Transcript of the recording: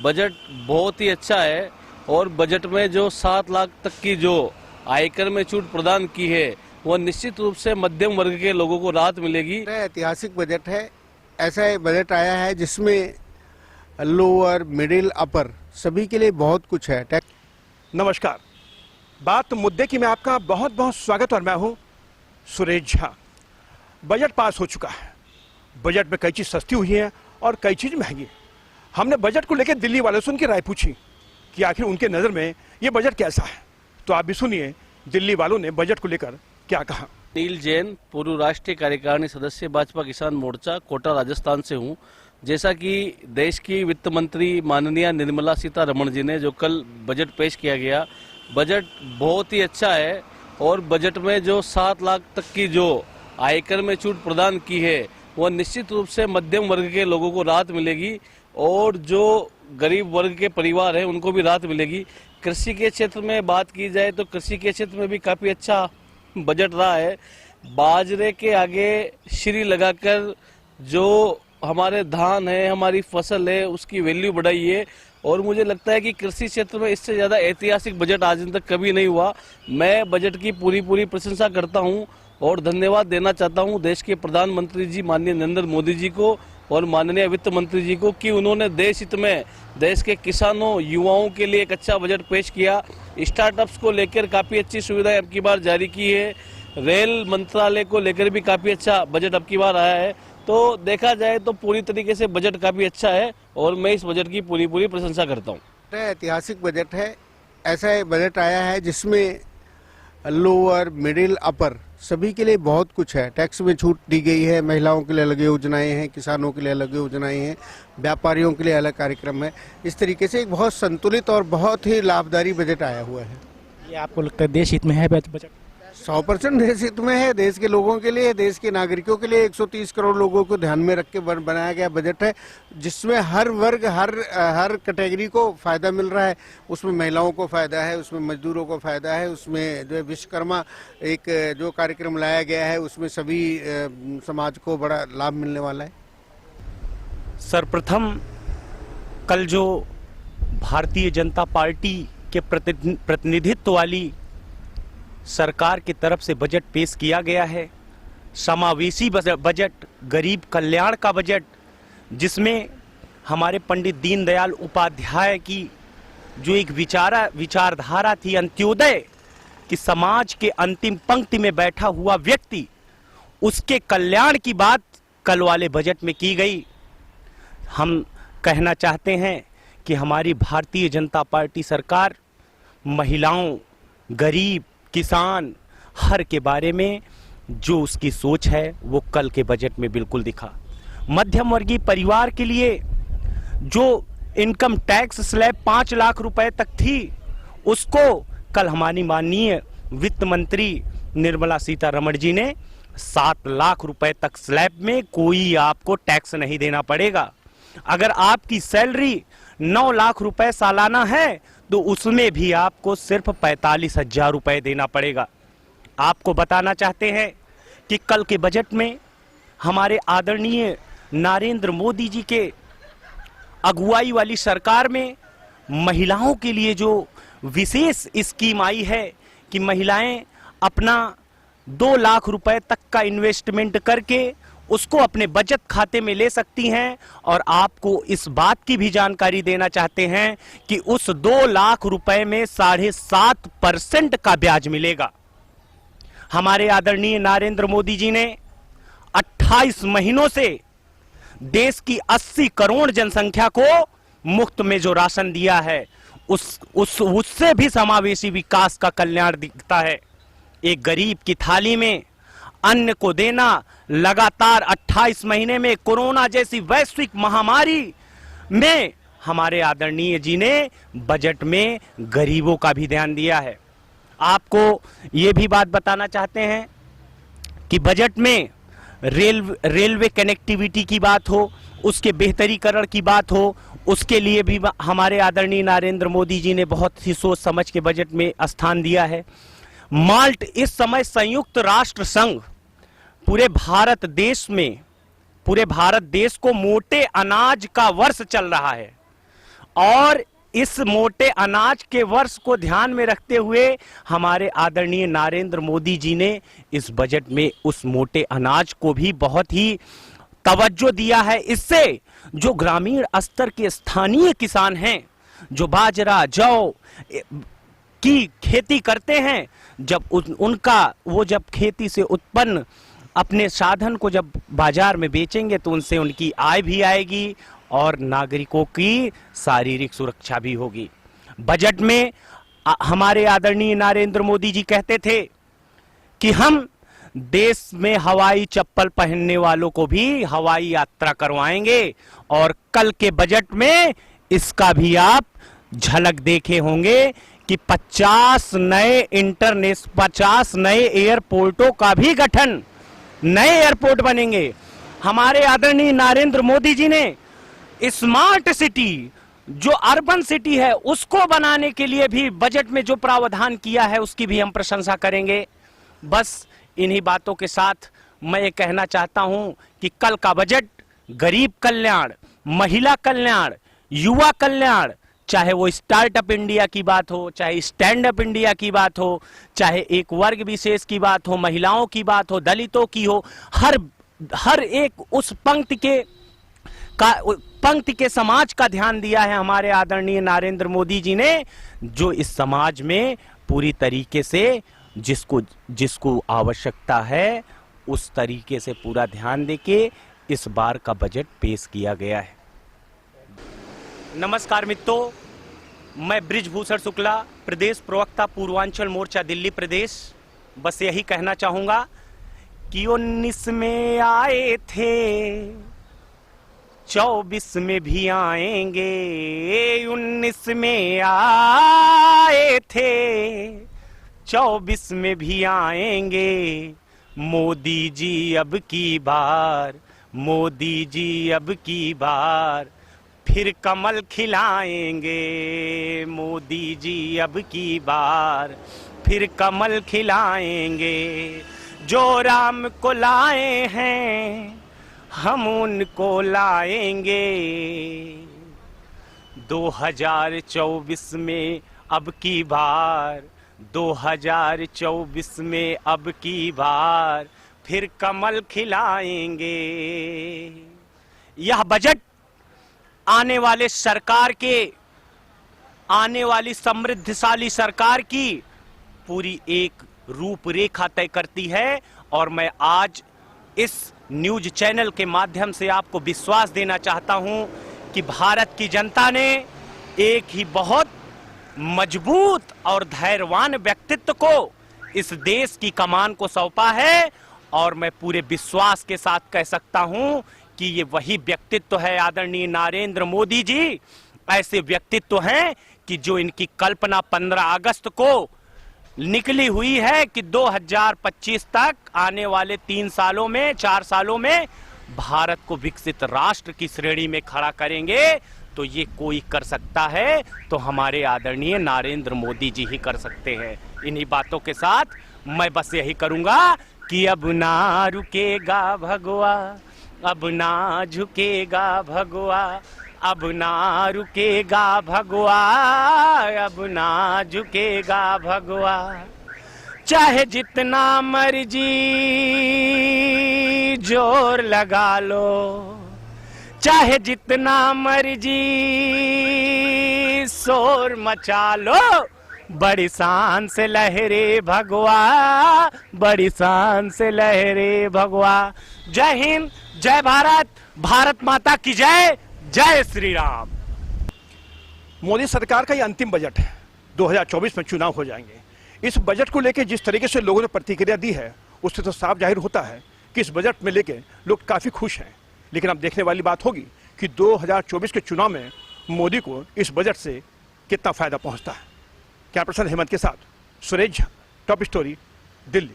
Budget बहुत ही अच्छा है और बजट में जो 7 लाख तक की जो आयकर में छूट प्रदान की है वह निश्चित रूप से मध्यम वर्ग के लोगों को राहत मिलेगी। ऐतिहासिक बजट है। ऐसा बजट आया है जिसमें लोअर, मिडिल, अपर सभी के लिए बहुत कुछ है। नमस्कार, बात मुद्दे की में आपका बहुत बहुत स्वागत और मैं हूं सुरेश झा। बजट पास हो चुका है। बजट में कई चीज सस्ती हुई है और कई चीज महंगी। हमने बजट को लेकर दिल्ली वालों से उनकी राय पूछी कि आखिर उनके नजर में ये बजट कैसा है। तो आप भी सुनिए दिल्ली वालों ने बजट को लेकर क्या कहा। नील जैन, पूर्व राष्ट्रीय कार्यकारिणी सदस्य, भाजपा किसान मोर्चा, कोटा, राजस्थान से हूं। जैसा कि देश की वित्त मंत्री माननीय निर्मला सीतारमण जी ने जो कल बजट पेश किया गया, बजट बहुत ही अच्छा है और बजट में जो 7 लाख तक की जो आयकर में छूट प्रदान की है वह निश्चित रूप से मध्यम वर्ग के लोगों को राहत मिलेगी और जो गरीब वर्ग के परिवार हैं उनको भी राहत मिलेगी। कृषि के क्षेत्र में बात की जाए तो कृषि के क्षेत्र में भी काफ़ी अच्छा बजट रहा है। बाजरे के आगे श्री लगाकर जो हमारे धान है, हमारी फसल है, उसकी वैल्यू बढ़ाई है और मुझे लगता है कि कृषि क्षेत्र में इससे ज़्यादा ऐतिहासिक बजट आज तक कभी नहीं हुआ। मैं बजट की पूरी प्रशंसा करता हूं और धन्यवाद देना चाहता हूं देश के प्रधानमंत्री जी माननीय नरेंद्र मोदी जी को और माननीय वित्त मंत्री जी को कि उन्होंने देश हित में देश के किसानों, युवाओं के लिए एक अच्छा बजट पेश किया। स्टार्टअप्स को लेकर काफ़ी अच्छी सुविधाएं अब की बार जारी की है। रेल मंत्रालय को लेकर भी काफ़ी अच्छा बजट अब की बार आया है। तो देखा जाए तो पूरी तरीके से बजट काफ़ी अच्छा है और मैं इस बजट की पूरी प्रशंसा करता हूँ। ऐतिहासिक बजट है। ऐसा बजट आया है जिसमें लोअर, मिडिल, अपर सभी के लिए बहुत कुछ है। टैक्स में छूट दी गई है, महिलाओं के लिए अलग योजनाएं हैं, किसानों के लिए अलग योजनाएं हैं, व्यापारियों के लिए अलग कार्यक्रम है। इस तरीके से एक बहुत संतुलित और बहुत ही लाभकारी बजट आया हुआ है। ये आपको लगता है देश हित में है बजट? 100% देश हित में है। देश के लोगों के लिए, देश के नागरिकों के लिए 130 करोड़ लोगों को ध्यान में रख के बनाया गया बजट है जिसमें हर वर्ग, हर कैटेगरी को फायदा मिल रहा है। उसमें महिलाओं को फायदा है, उसमें मजदूरों को फायदा है, उसमें जो विश्वकर्मा एक जो कार्यक्रम लाया गया है उसमें सभी समाज को बड़ा लाभ मिलने वाला है। सर्वप्रथम कल जो भारतीय जनता पार्टी के प्रतिनिधित्व वाली सरकार की तरफ से बजट पेश किया गया है, समावेशी बजट, गरीब कल्याण का बजट, जिसमें हमारे पंडित दीनदयाल उपाध्याय की जो एक विचारधारा थी, अंत्योदय, कि समाज के अंतिम पंक्ति में बैठा हुआ व्यक्ति, उसके कल्याण की बात कल वाले बजट में की गई। हम कहना चाहते हैं कि हमारी भारतीय जनता पार्टी सरकार महिलाओं, गरीब, किसान, हर के बारे में जो उसकी सोच है वो कल के बजट में बिल्कुल दिखा। मध्यम वर्गीय परिवार के लिए जो इनकम टैक्स स्लैब 5 लाख रुपए तक थी, उसको कल हमारी माननीय वित्त मंत्री निर्मला सीतारमण जी ने 7 लाख रुपए तक स्लैब में कोई आपको टैक्स नहीं देना पड़ेगा। अगर आपकी सैलरी 9 लाख रुपए सालाना है तो उसमें भी आपको सिर्फ 45,000 रुपए देना पड़ेगा। आपको बताना चाहते हैं कि कल के बजट में हमारे आदरणीय नरेंद्र मोदी जी के अगुवाई वाली सरकार में महिलाओं के लिए जो विशेष स्कीम आई है कि महिलाएं अपना 2 लाख रुपए तक का इन्वेस्टमेंट करके उसको अपने बचत खाते में ले सकती हैं। और आपको इस बात की भी जानकारी देना चाहते हैं कि उस 2 लाख रुपए में 7.5% का ब्याज मिलेगा। हमारे आदरणीय नरेंद्र मोदी जी ने 28 महीनों से देश की 80 करोड़ जनसंख्या को मुफ्त में जो राशन दिया है उससे भी समावेशी विकास का कल्याण दिखता है। एक गरीब की थाली में अन्न को देना, लगातार 28 महीने में कोरोना जैसी वैश्विक महामारी में हमारे आदरणीय जी ने बजट में गरीबों का भी ध्यान दिया है। आपको ये भी बात बताना चाहते हैं कि बजट में रेलवे कनेक्टिविटी की बात हो, उसके बेहतरीकरण की बात हो, उसके लिए भी हमारे आदरणीय नरेंद्र मोदी जी ने बहुत ही सोच समझ के बजट में स्थान दिया है। माल्ट इस समय संयुक्त राष्ट्र संघ पूरे भारत देश को मोटे अनाज का वर्ष चल रहा है और इस मोटे अनाज के वर्ष को ध्यान में रखते हुए हमारे आदरणीय नरेंद्र मोदी जी ने इस बजट में उस मोटे अनाज को भी बहुत ही तवज्जो दिया है। इससे जो ग्रामीण स्तर के स्थानीय किसान हैं, जो बाजरा जौ की खेती करते हैं, जब वो जब खेती से उत्पन्न अपने साधन को जब बाजार में बेचेंगे तो उनसे उनकी आय भी आएगी और नागरिकों की शारीरिक सुरक्षा भी होगी। बजट में हमारे आदरणीय नरेंद्र मोदी जी कहते थे कि हम देश में हवाई चप्पल पहनने वालों को भी हवाई यात्रा करवाएंगे और कल के बजट में इसका भी आप झलक देखे होंगे कि 50 नए एयरपोर्टों का भी गठन, नए एयरपोर्ट बनेंगे। हमारे आदरणीय नरेंद्र मोदी जी ने स्मार्ट सिटी, जो अर्बन सिटी है, उसको बनाने के लिए भी बजट में जो प्रावधान किया है उसकी भी हम प्रशंसा करेंगे। बस इन्हीं बातों के साथ मैं ये कहना चाहता हूं कि कल का बजट गरीब कल्याण, महिला कल्याण, युवा कल्याण, चाहे वो स्टार्टअप इंडिया की बात हो, चाहे स्टैंड अप इंडिया की बात हो, चाहे एक वर्ग विशेष की बात हो, महिलाओं की बात हो, दलितों की हो, हर एक उस पंक्ति के समाज का ध्यान दिया है हमारे आदरणीय नरेंद्र मोदी जी ने, जो इस समाज में पूरी तरीके से जिसको आवश्यकता है उस तरीके से पूरा ध्यान देके इस बार का बजट पेश किया गया है। नमस्कार मित्रों, मैं बृजभूषण शुक्ला, प्रदेश प्रवक्ता पूर्वांचल मोर्चा दिल्ली प्रदेश। बस यही कहना चाहूंगा कि 19 में आए थे 24 में भी आएंगे, 19 में आए थे 24 में भी आएंगे, मोदी जी अब की बार, मोदी जी अब की बार फिर कमल खिलाएंगे, मोदी जी अब की बार फिर कमल खिलाएंगे। जो राम को लाए हैं हम उनको लाएंगे, 2024 में अब की बार, 2024 में अब की बार फिर कमल खिलाएंगे। यह बजट आने वाले सरकार के, आने वाली समृद्धशाली सरकार की पूरी एक रूपरेखा तय करती है और मैं आज इस न्यूज चैनल के माध्यम से आपको विश्वास देना चाहता हूं कि भारत की जनता ने एक ही बहुत मजबूत और धैर्यवान व्यक्तित्व को इस देश की कमान को सौंपा है और मैं पूरे विश्वास के साथ कह सकता हूं कि ये वही व्यक्तित्व है आदरणीय नरेंद्र मोदी जी। ऐसे व्यक्तित्व हैं कि जो इनकी कल्पना 15 अगस्त को निकली हुई है कि 2025 तक आने वाले 3 सालों में, 4 सालों में भारत को विकसित राष्ट्र की श्रेणी में खड़ा करेंगे। तो ये कोई कर सकता है तो हमारे आदरणीय नरेंद्र मोदी जी ही कर सकते हैं। इन्हीं बातों के साथ मैं बस यही करूंगा कि अब ना रुकेगा भगवा, अब ना झुकेगा भगवा, अब ना रुकेगा भगवा, अब ना झुकेगा भगवा। चाहे जितना मर्जी जोर लगा लो, चाहे जितना मर्जी शोर मचा लो, बड़ी शान से लहरे भगवा, बड़ी शान से लहरे भगवा। जय हिंद, जय भारत, भारत माता की जय, जय श्री राम। मोदी सरकार का ये अंतिम बजट है, 2024 में चुनाव हो जाएंगे। इस बजट को लेकर जिस तरीके से लोगों ने प्रतिक्रिया दी है उससे तो साफ जाहिर होता है कि इस बजट में लेके लोग काफी खुश हैं। लेकिन अब देखने वाली बात होगी कि 2024 के चुनाव में मोदी को इस बजट से कितना फायदा पहुंचता है। कैमरा पर्सन हेमंत के साथ सुरेश झा, टॉप स्टोरी, दिल्ली।